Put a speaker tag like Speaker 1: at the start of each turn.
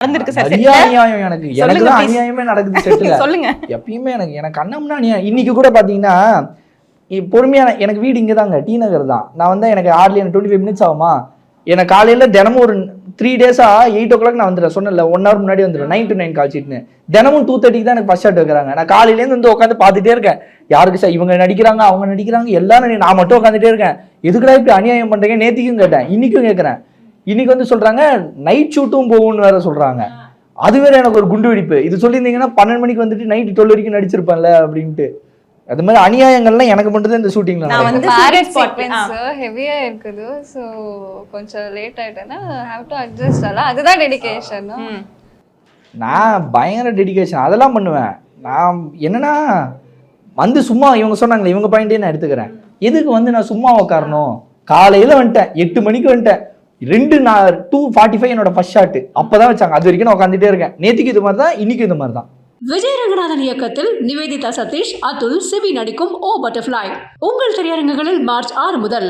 Speaker 1: நடந்திருக்கு சார்
Speaker 2: நிறைய அநியாயம் எனக்கு தான் அநியாயமே நடக்குது செட்டுல.
Speaker 1: சொல்லுங்க.
Speaker 2: எப்பயுமே எனக்கு அண்ணம்னா அநியாயம். இன்னைக்கு கூட பாத்தீங்கன்னா பொறுமையான எனக்கு வீடு இங்கே தாங்க, டி நகர் தான். நான் வந்து எனக்கு ஹார்ட்லி 25 மினிட்ஸ் ஆகுமா. எனக்கு காலையில தினமும் ஒரு 3 டேஸா 8 o'clock நான் வந்துடுறேன். சொன்னல 1 hour முன்னாடி வந்துடுவேன். 9 to 9 கால் ஷீட்னு. தினமும் 2:30 தான் எனக்கு ஃபர்ஸ்ட் ஷாட் வைக்கிறாங்க. நான் காலையிலேருந்து வந்து உட்காந்து பார்த்துட்டே இருக்கேன். யாருக்கு சார் இவங்க நடிக்கிறாங்க, அவங்க நடிக்கிறாங்க, எல்லாரும் நான் மட்டும் உட்காந்துட்டே இருக்கேன். எதுக்குடா இப்படி அநியாயம் பண்றீங்க? நேத்திக்கும் கேட்டேன், இன்னைக்கும் கேட்கறேன். இன்னைக்கு வந்து சொல்றாங்க நைட் ஷூட்டும் போகும்னு வேற சொல்றாங்க. அது வேற எனக்கு ஒரு குண்டு வெடிப்பு. இது சொல்லியிருந்தீங்கன்னா 12 மணிக்கு வந்துட்டு நைட் 12 வரைக்கும் நடிச்சிருப்பேன்ல அப்படின்ட்டு. அது மாதிரி அநியாயங்கள்லாம் எனக்கு மட்டும் தான் இந்த ஷூட்டிங்ல.
Speaker 1: நான் வந்து
Speaker 3: மேரேஜ் சீக்வென்ஸ் ஹெவியா இருக்குது. சோ கொஞ்சம் லேட் ஆயிட்டேனா ஹேவ் டு அட்ஜஸ்ட். அதுதான் டெடிகேஷன்.
Speaker 2: நான் பயங்கர டெடிகேஷன் அதெல்லாம் பண்ணுவேன். நான் என்னன்னா வந்து சும்மா இவங்க சொன்னாங்களே இவங்க பாயிண்டே நான் எடுத்துக்கிறேன். எதுக்கு வந்து நான் சும்மா உட்காரணும்? காலையில வந்துட்டேன், 8 மணிக்கு வந்துட்டேன். 2:45 என்னோட ஃபர்ஸ்ட் ஷாட் அப்பதான் வச்சாங்க. அது வரைக்கும் நான் உட்காந்துட்டே இருக்கேன். நேத்திக்கு இது மாதிரி தான், இன்னைக்கு இது மாதிரி தான்.
Speaker 4: விஜய் ரங்கநாதன் இயக்கத்தில் நிவேதிதா சதீஷ், அதுல், சிவி நடிக்கும் ஓ பட்டர்ஃப்ளை உங்கள் திரையரங்குகளில் மார்ச் 6 முதல்.